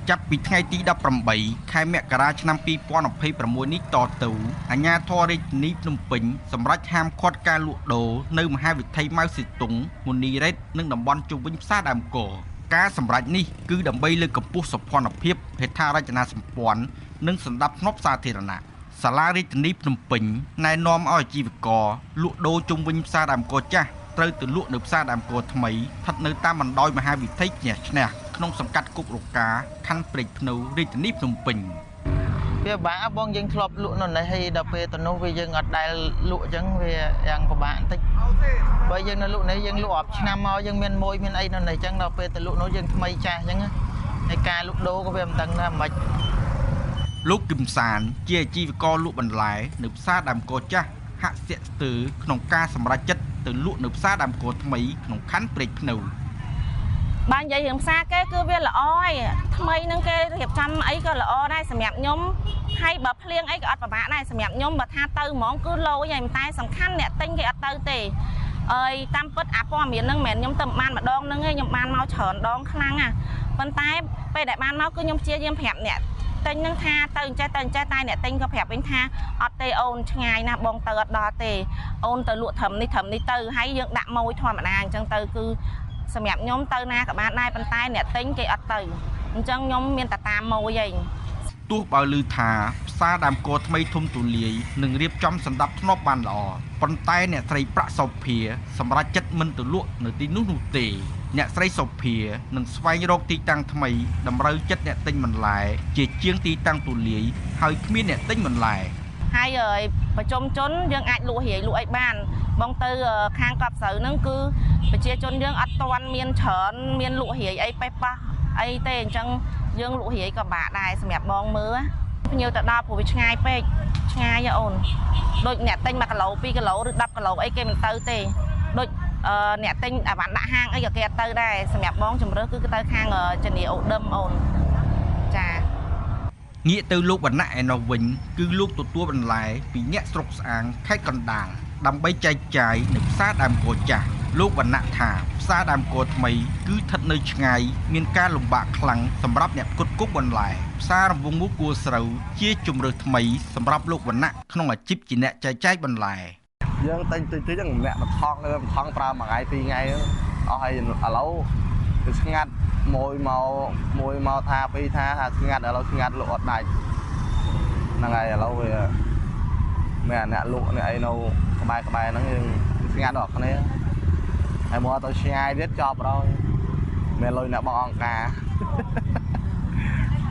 ចាប់ពីថ្ងៃទី18ខែមករាឆ្នាំ2026នេះតទៅអាជ្ញាធររាជធានីភ្នំពេញសម្រាប់ហាមឃាត់ការលក់ដូរនៅមហាវិថីម៉ៅសេតុងមុនីរ៉េតនិងតំបន់ជុំវិញផ្សារដើមកការសម្រេចនេះគឺដើម្បីលើកកម្ពស់សោភ័ណភាពហេដ្ឋារចនាសម្ព័ន្ធនិងសណ្ដាប់ធ្នាប់សាធារណៈសាលារាជធានីភ្នំពេញណែនាំឲ្យអាជីវករលក់ដូរជុំវិញផ្សារដើមកចាស់ត្រូវទៅលក់នៅផ្សារដើមកថ្មីស្ថិតនៅតាមបណ្ដោយមហាវិថីឈ្នះក្នុងសង្កាត់គុករកាខណ្ឌព្រែកភ្នៅរាជធានីភ្នំពេញវាពិបាកបងយើងធ្លាប់លក់នៅនេះហើយដល់ពេលទៅនោះវាយើងអត់ដែលលក់អញ្ចឹងវាយ៉ាងពិបាកបន្តិចបើយើងនៅលក់នេះយើងលក់រាប់ឆ្នាំមកយើងមានមួយមានអីនៅនេះអញ្ចឹងដល់ពេលទៅលក់នោះយើងថ្មីចាស់អញ្ចឹងហើយការលក់ដូរក៏វាមិនដឹងដែរមិនលោកគឹមសានជាអាជីវករលក់បន្លែនៅផ្សារដើមកចាស់ហាក់ស្ទាក់ស្ទើរក្នុងការសម្រេចចិត្តទៅលក់នៅផ្សារដើមកថ្មីក្នុងខណ្ឌព្រែកភ្នៅបាននិយាយរឿងផ្សារគេគឺវាល្អហើយថ្មីនឹងគេរៀបចំអីក៏ល្អដែរសម្រាប់ខ្ញុំហើយបើភ្លៀងអីក៏អត់ពិបាកដែរសម្រាប់ខ្ញុំបើថាទៅហ្មងគឺលោយហើយតែសំខាន់អ្នកទិញគេអត់ទៅទេអើយតាមពិតអាព័ត៌មានហ្នឹងមិនមែនខ្ញុំទៅបានម្ដងហ្នឹងទេខ្ញុំបានមកច្រើនដងខ្លាំងណាប៉ុន្តែពេលដែលបានមកគឺខ្ញុំព្យាយាមប្រាប់អ្នកទិញហ្នឹងថាទៅអញ្ចេះតែអ្នកទិញក៏ប្រាប់វិញថាអត់ទេអូនឆ្ងាយណាស់បងទៅអត់ដល់ទេអូនទៅលក់ត្រឹមនេះទៅហើយយើងដាក់ម៉ូយធម្មតាអញ្ចឹងទៅគឺសម្រាប់ខ្ញុំទៅណាក៏បានដែរប៉ុន្តែអ្នកទិញគេអត់ទៅអញ្ចឹងខ្ញុំមានតែតាមម៉ូយឯងទោះបើឮថាផ្សារដើមកថ្មីធំទូលាយនឹងរៀបចំសណ្ដាប់ធ្នាប់បានល្អប៉ុន្តែអ្នកស្រីប្រាក់សុភាសម្រាប់ចិត្តមិនទៅលក់នៅទីនោះទេអ្នកស្រីសុភានឹងស្វែងរកទីតាំងថ្មីតម្រូវចិត្តអ្នកទិញបន្លែជាជាងទីតាំងទូលាយហើយគ្មានអ្នកទិញបន្លែហើយប្រជុំជនយើងអាចលក់រាយលក់អីបានបងទៅខាងកប់ស្រូវហ្នឹងគឺប្រជាជនយើងអត់ទាន់មានច្រើនមានលក់រាយអីប៉េះប៉ះអីទេអញ្ចឹងយើងលក់រាយក៏បាក់ដែរសម្រាប់បងមើលភ្ញៀវទៅដល់ព្រោះវាឆ្ងាយពេកឆ្ងាយអូនដូចអ្នកទិញ1គីឡូ2គីឡូឬ10គីឡូអីគេមិនទៅទេដូចអ្នកទិញអាវ៉ាន់ដាក់ហាងអីក៏គេអត់ទៅដែរសម្រាប់បងជំរឿគឺទៅខាងជនីអូដឹមអូនចាងាកទៅលោកវណ្ណៈឯនោះវិញគឺលោកទទួលបន្លែពីអ្នកស្រុកស្អាងខេត្តកណ្ដាលដើម្បីចែកចាយនៅផ្សារដើមកចាស់លោកវណ្ណៈថាផ្សារដើមកថ្មីគឺស្ថិតនៅឆ្ងាយមានការលំបាកខ្លាំងសម្រាប់អ្នកផ្គត់ផ្គង់បន្លែផ្សាររង្វង់មូលគួរស្រូវជាជម្រើសថ្មីសម្រាប់លោកវណ្ណៈក្នុងអាជីពជាអ្នកចែកចាយបន្លែយើងទិញហ្នឹងម្នាក់មកថងប្រើមួយថ្ងៃពីរថ្ងៃអស់ហើយឥឡូវគឺស្ងាត់មួយមកថាពីរថាស្ងាត់ឥឡូវស្ងាត់លក់អត់ដាច់ហ្នឹងហើយឥឡូវវាមានអ្នកលក់នេះអីនៅក្បែរហ្នឹងយើងស្ងាត់អត់គ្នាហើយមកទៅឆ្ងាយទៀតចប់rồiមានលុយអ្នកបងអង្គការ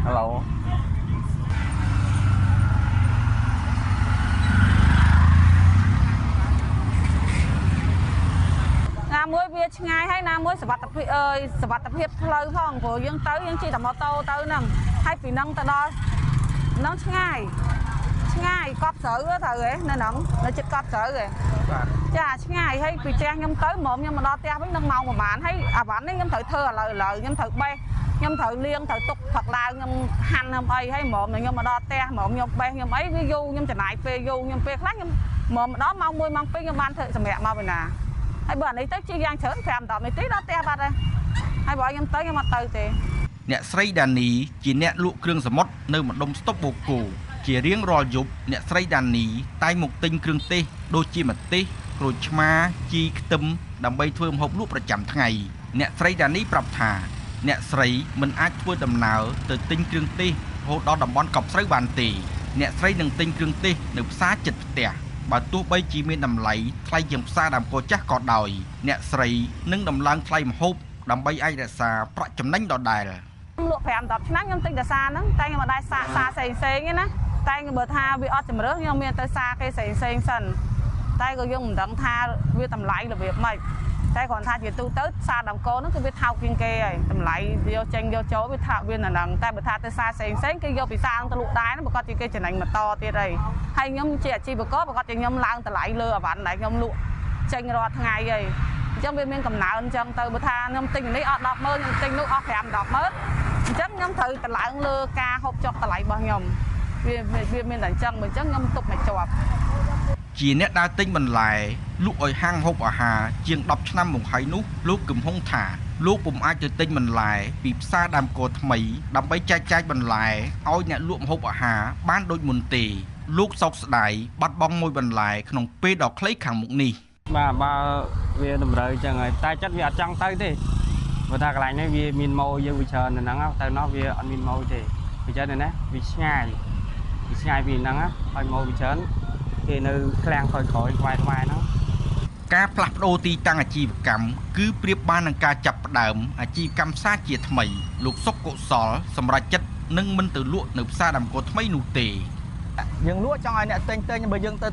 ឥឡូវណាមួយវាឆ្ងាយហើយណាមួយសុវត្ថិភាពផ្លូវផងព្រោះយើងទៅយើងជិះតែម៉ូតូទៅហ្នឹងហើយពីហ្នឹងទៅដល់ហ្នឹងឆ្ងាយកប់ស្រូវទៅហ៎នៅហ្នឹងនៅជិតកប់ស្រូវហ៎ចាឆ្ងាយហើយពីផ្ទះខ្ញុំទៅហ្មងខ្ញុំមកដល់ផ្ទះវិញនឹងម៉ោងប្រហែលហើយអាវ៉ាន់នេះខ្ញុំត្រូវធ្វើឥឡូវខ្ញុំត្រូវបេះខ្ញុំត្រូវលាងត្រូវទុកផឹកឡើងខ្ញុំហាន់ខ្ញុំអីហើយហ្មងខ្ញុំមកដល់ផ្ទះហ្មងខ្ញុំបេះខ្ញុំអីវាយូរខ្ញុំចំណាយពេលយូរខ្ញុំពេលខ្លះខ្ញុំមកដល់ម៉ោង1ម៉ោង2ខ្ញុំបានធ្វើសម្រាប់មកវិញណាហើយបើអានេះទៅជាយ៉ាងច្រើន5-10នាទីដល់ផ្ទះបាត់ហើយហើយបើខ្ញុំទៅខ្ញុំអត់ទៅទេអ្នកស្រីដានីជាអ្នកលក់គ្រឿងសមុទ្រនៅម្ដុំស្តុបបូកូជារៀងរាល់យប់អ្នកស្រីដានីតែងមកទិញគ្រឿងទេសដូចជាម្ទេសក្រូចឆ្មាជីខ្ទឹមដើម្បីធ្វើម្ហូបលក់ប្រចាំថ្ងៃអ្នកស្រីដានីប្រាប់ថាអ្នកស្រីមិនអាចធ្វើដំណើរទៅទិញគ្រឿងទេសរហូតដល់តំបន់កប់ស្រូវបានទេអ្នកស្រីនឹងទិញគ្រឿងទេសនៅផ្សារជិតផ្ទះបើទោះបីជាមានតម្លៃថ្លៃជាងផ្សារដើមកចាស់ក៏ដោយអ្នកស្រីនឹងដំឡើងថ្លៃម្ហូបដើម្បីអាចរក្សាប្រាក់ចំណេញដដែលលក់5-10ឆ្នាំខ្ញុំទិញតែសាហ្នឹងតែខ្ញុំមិនដែរសាផ្សេងទេណាតែបើថាវាអត់ជំរឿខ្ញុំមានទៅសាគេផ្សេងសិនតែក៏យើងមិនដឹងថាវាតម្លៃរបៀបម៉េចតែគ្រាន់ថាជាទូទៅសាដើមកហ្នឹងគឺវាថោកជាងគេហើយតម្លៃយកចេញយកចូលវាថាវានៅហ្នឹងតែបើថាទៅសាផ្សេងគេយកពីសាហ្នឹងទៅលក់ដែរប្រកាសជាគេចំណេញបន្តទៀតហើយខ្ញុំជាអាជីវករប្រកាសជាខ្ញុំឡើងតម្លៃលើអាវ៉ាន់ដែលខ្ញុំលក់ចេញរាល់ថ្ងៃហើយអញ្ចឹងវាមានកំណើនអញ្ចឹងទៅបើថាខ្ញុំទិញនេះអស់100000ខ្ញុំទិញនោះអស់5-100000អញ្ចឹងខ្ញុំត្រូវតម្លើងលើការហូបចុកតម្លៃរបស់ខ្ញុំវាមានតែអញ្ចឹងខ្ញុំទុកមកជាប់ ជាអ្នកដើរទិញបន្លែលក់ឲ្យហាងហូបអាហារជាង10ឆ្នាំមកហើយនោះលោកគឹមហុងថាលោកពុំអាចទៅទិញបន្លែពីផ្សារដើមកោថ្មីដើម្បីចែកចាយបន្លែឲ្យអ្នកលក់ម្ហូបអាហារបានដូចមុនទេលោកសោកស្ដាយបាត់បង់មួយបន្លែក្នុងពេលដ៏ខ្លីខាងមុខនេះបាទបើវាតម្រូវចឹងហើយតែចិត្តវាអត់ចង់ទៅទេបើថាកន្លែងនេះវាមានម៉ូយើងវាច្រើននៅហ្នឹងទៅនោះវាអត់មានម៉ូទេវាច្រើនណាស់វាឆ្ងាយពីហ្នឹងហើយម៉ូវាច្រើនគេនៅឃ្លាំងក្រោយៗក្បែរហ្នឹងការផ្លាស់ប្ដូរទីតាំងអាជីវកម្មគឺប្រៀបបាននឹងការចាប់ផ្ដើមអាជីវកម្មផ្សារជាថ្មីលោកសុកកុសលសម្រាប់ចិត្តនឹងមិនទៅលក់នៅផ្សារដើមកោថ្មីនោះទេយើងលក់ចង់ឲ្យអ្នកទិញបើយើងទៅ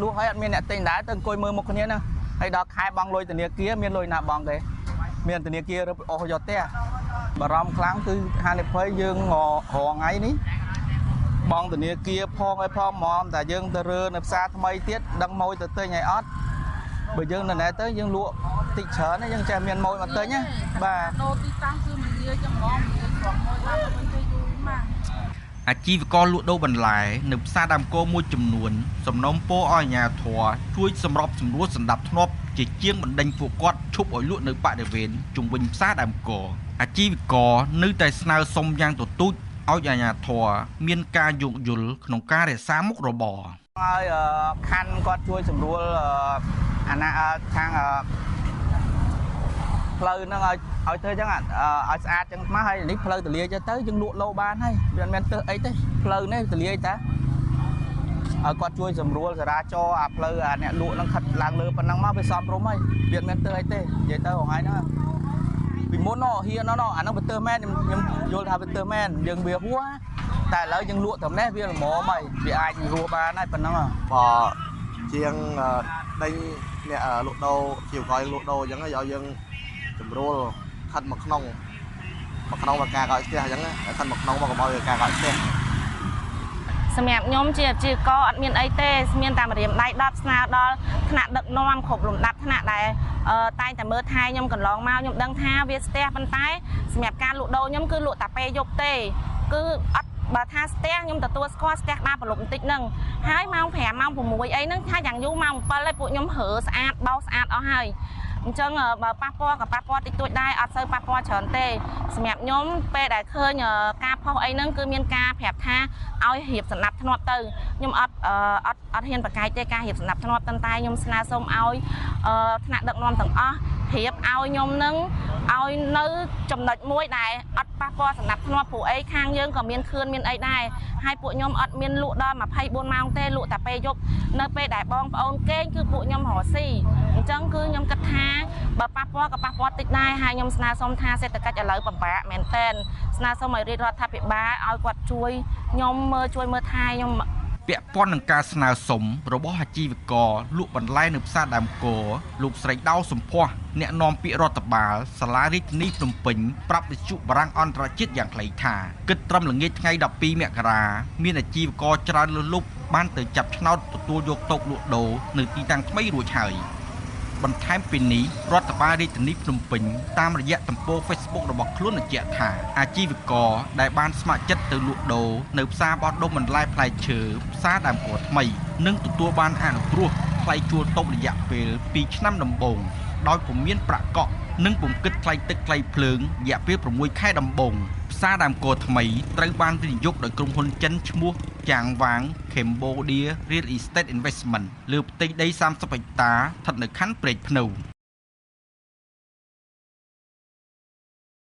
លក់ហើយអត់មានអ្នកទិញដែរទៅអង្គុយមើលមុខគ្នាហ្នឹងហើយដល់ខែបង់លុយធនាគារមានលុយណាបង់ទេមានធនាគាររឹបអស់យកផ្ទះបារម្ភខ្លាំងគឺហានិភ័យយើងរងថ្ងៃនេះបងធនាគារផងឲ្យផងហ្មងតែយើងទៅរើនៅផ្សារថ្មីទៀតដឹងម៉ួយទៅទិញឲ្យអត់បើយើងនៅណែទៅយើងលក់តិចច្រើនយើងចេះមានម៉ួយមកទិញណាបាទដូរទីតាំងគឺមិននិយាយចឹងហ្មងនិយាយស្រុកម៉ួយឡើងវិញទៅយូរម៉ាអាជីវករលក់ដូរបន្លែនៅផ្សារដើមគោមួយចំនួនសំណូមពរឲ្យអាជ្ញាធរជួយសម្របសម្រួលសណ្ដាប់ធ្នាប់ជាជាងបណ្ដេញពួកគាត់ឈប់ឲ្យលក់នៅបរិវេណជុំវិញផ្សារដើមគោអាជីវករនៅតែស្នើសុំយ៉ាងទទូចឲ្យអាជ្ញាធរមានការយោគយល់ក្នុងការរក្សាមុខរបរហើយខណ្ឌគាត់ជួយសម្រួលអាណាខាងផ្លូវហ្នឹងឲ្យធ្វើអញ្ចឹងឲ្យស្អាតអញ្ចឹងមកហើយនេះផ្លូវទលាយទៅយើងលក់លោបានហើយវាមិនមែនទើសអីទេផ្លូវនេះទលាយតាឲ្យគាត់ជួយសម្រួលចរាចរណ៍អាផ្លូវអ្នកលក់ហ្នឹងខិតឡើងលើប៉ុណ្ណឹងមកវាសមរម្យហើយវាមិនមែនទើសអីទេនិយាយទៅហងៃហ្នឹងពីមុនហ៊ានអាហ្នឹងវាទើសមែនខ្ញុំយល់ថាវាទើសមែនយើងវាហួសតែឥឡូវយើងលក់ត្រឹមនេះវាល្មមហើយវាអាចរស់បានហើយប៉ុណ្ណឹងបើជាងដេញអ្នកលក់ដូរជាវកយលក់ដូរអញ្ចឹងឲ្យយើងចម្រួលខិតមកក្នុងមកការកោចផ្ទះអញ្ចឹងខិតមកក្នុងមកកុំឲ្យការកោចផ្ទះសម្រាប់ខ្ញុំជាអាជីវករអត់មានអីទេមានតែម្រាមដៃ10ស្នើដល់ថ្នាក់ដឹកនាំគ្រប់លំដាប់ថ្នាក់ដែលតែងតែមើលថែខ្ញុំកន្លងមកខ្ញុំដឹងថាវាស្ទះប៉ុន្តែសម្រាប់ការលក់ដូរខ្ញុំគឺលក់តែពេលយប់ទេគឺអត់បើថាស្ទះខ្ញុំទទួលស្គាល់ស្ទះដល់ប្រឡប់បន្តិចហ្នឹងហើយម៉ោង5ម៉ោង6អីហ្នឹងថាយ៉ាងយូរម៉ោង7ហើយពួកខ្ញុំរើស្អាតបោសស្អាតអស់ហើយអញ្ចឹងបើប៉ះពាល់ក៏ប៉ះពាល់តិចតួចដែរអត់សូវប៉ះពាល់ច្រើនទេសម្រាប់ខ្ញុំពេលដែលឃើញការផុសអីហ្នឹងគឺមានការប្រាប់ថាឲ្យរៀបសណ្ដាប់ធ្នាប់ទៅខ្ញុំអត់ហ៊ានប្រកែកទេការរៀបសណ្ដាប់ធ្នាប់តែខ្ញុំស្នើសុំឲ្យថ្នាក់ដឹកនាំទាំងអស់រៀបឲ្យខ្ញុំនឹងឲ្យនៅចំណុចមួយដែលអត់ប៉ះពាល់សណ្ដាប់ធ្នាប់ព្រោះអីខាងយើងក៏មានខឿនមានអីដែរហើយពួកខ្ញុំអត់មានលក់ដល់24ម៉ោងទេលក់តែពេលយប់នៅពេលដែលបងប្អូនគេងគឺពួកខ្ញុំរកស៊ីអញ្ចឹងគឺខ្ញុំគិតថាបើប៉ះពាល់ក៏ប៉ះពាល់តិចដែរហើយខ្ញុំស្នើសុំថាសេដ្ឋកិច្ចឥឡូវពិបាកមែនទែនស្នើសុំឲ្យរាជរដ្ឋាភិបាលឲ្យគាត់ជួយខ្ញុំជួយមើលថែខ្ញុំពាក់ព័ន្ធនឹងការស្នើសុំរបស់អាជីវករលក់បន្លែនៅផ្សារដើមគោលោកស្រីដៅសំភ័សអ្នកនាំពាក្យរដ្ឋបាលសាលារាជធានីភ្នំពេញប្រាប់វិទ្យុបារាំងអន្តរជាតិយ៉ាងខ្លីថាគិតត្រឹមល្ងាចថ្ងៃ12មករាមានអាជីវករច្រើនលើសលប់បានទៅចាប់ឆ្នោតទទួលយកតូបលក់ដូរនៅទីតាំងថ្មីរួចហើយបន្ថែមពីនេះរដ្ឋបាលរាជធានីភ្នំពេញតាមរយៈទំព័រ Facebook របស់ខ្លួនបញ្ជាក់ថាអាជីវករដែលបានស្ម័គ្រចិត្តទៅលក់ដូរនៅផ្សារបោះដុំបន្លែផ្លែឈើផ្សារដើមគោថ្មីនឹងទទួលបានអនុគ្រោះថ្លៃជួលតូបរយៈពេល2ឆ្នាំដំបូងដោយពុំមានប្រាក់កក់និងពុំគិតថ្លៃទឹកថ្លៃភ្លើងរយៈពេល6ខែដំបូងផ្សារដើមគោថ្មីត្រូវបានវិនិយោគដោយក្រុមហ៊ុនចិនឈ្មោះចាងវាង Cambodia Real Estate Investment លើផ្ទៃដី30ហិកតាស្ថិតនៅខណ្ឌព្រែកភ្នៅ